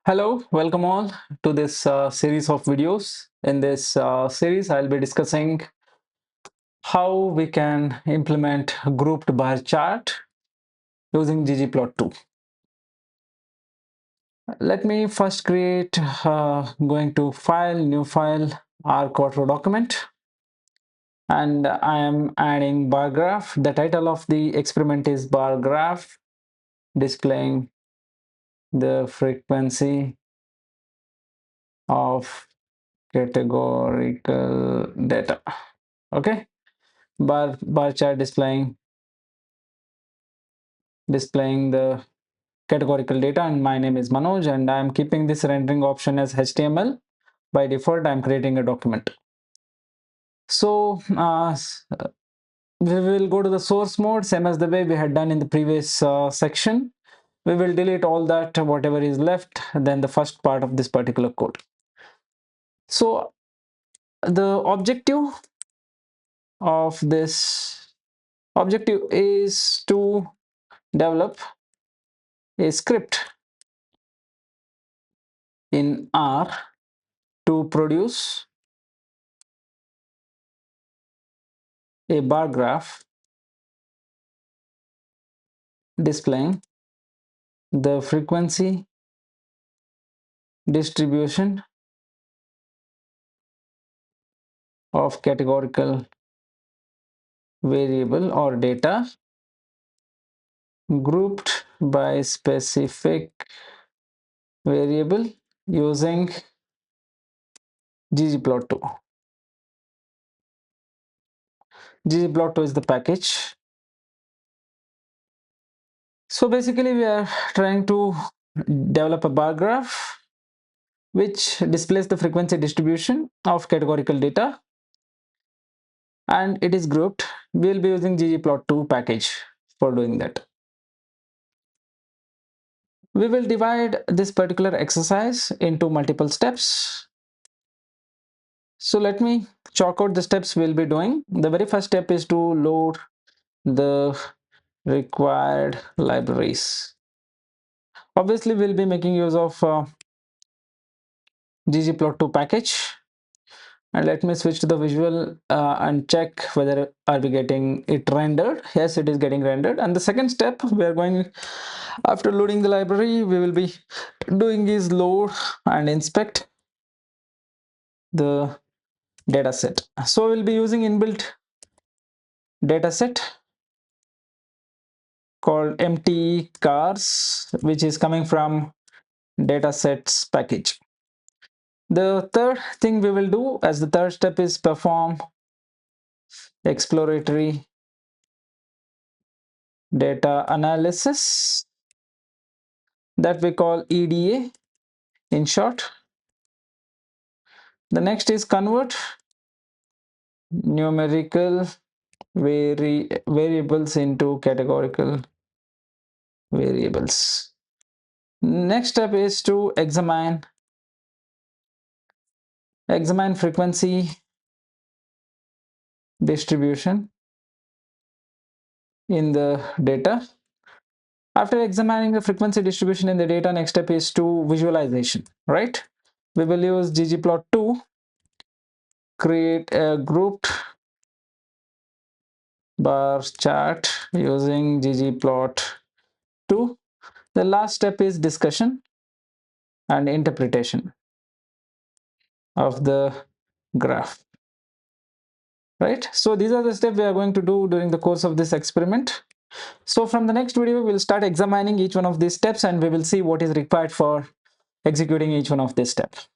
Hello, welcome all to this series of videos. In this series, I'll be discussing how we can implement grouped bar chart using ggplot2. Let me first create, going to File, New File, R-Quattro document, and I am adding bar graph. The title of the experiment is bar graph, displaying the frequency of categorical data. Okay. Bar chart displaying the categorical data, and my name is Manoj, and I am keeping this rendering option as HTML. By default, I am creating a document. So we will go to the source mode, same as the way we had done in the previous section. We will delete all that, whatever is left, then the first part of this particular code. So the objective is to develop a script in R to produce a bar graph displaying the frequency distribution of categorical variable or data grouped by specific variable using ggplot2. ggplot2 is the package. So basically we are trying to develop a bar graph which displays the frequency distribution of categorical data, and it is grouped. We will be using ggplot2 package for doing that. We will divide this particular exercise into multiple steps. So let me chalk out the steps we'll be doing. The very first step is to load the required libraries. Obviously, we'll be making use of ggplot2 package. And let me switch to the visual and check whether are we getting it rendered. Yes, it is getting rendered. And the second step we are going, after loading the library, we will be doing is load and inspect the data set. So we'll be using inbuilt data set called MTE cars, which is coming from datasets package. The third thing we will do as the third step is perform exploratory data analysis, that we call EDA in short. The next is convert numerical variables into categorical variables. Next step is to examine frequency distribution in the data. After examining the frequency distribution in the data, next step is to visualization, right? We will use ggplot2, create a grouped bar chart using ggplot2. The last step is discussion and interpretation of the graph, right? So these are the steps we are going to do during the course of this experiment. So from the next video, we'll start examining each one of these steps and we will see what is required for executing each one of these steps.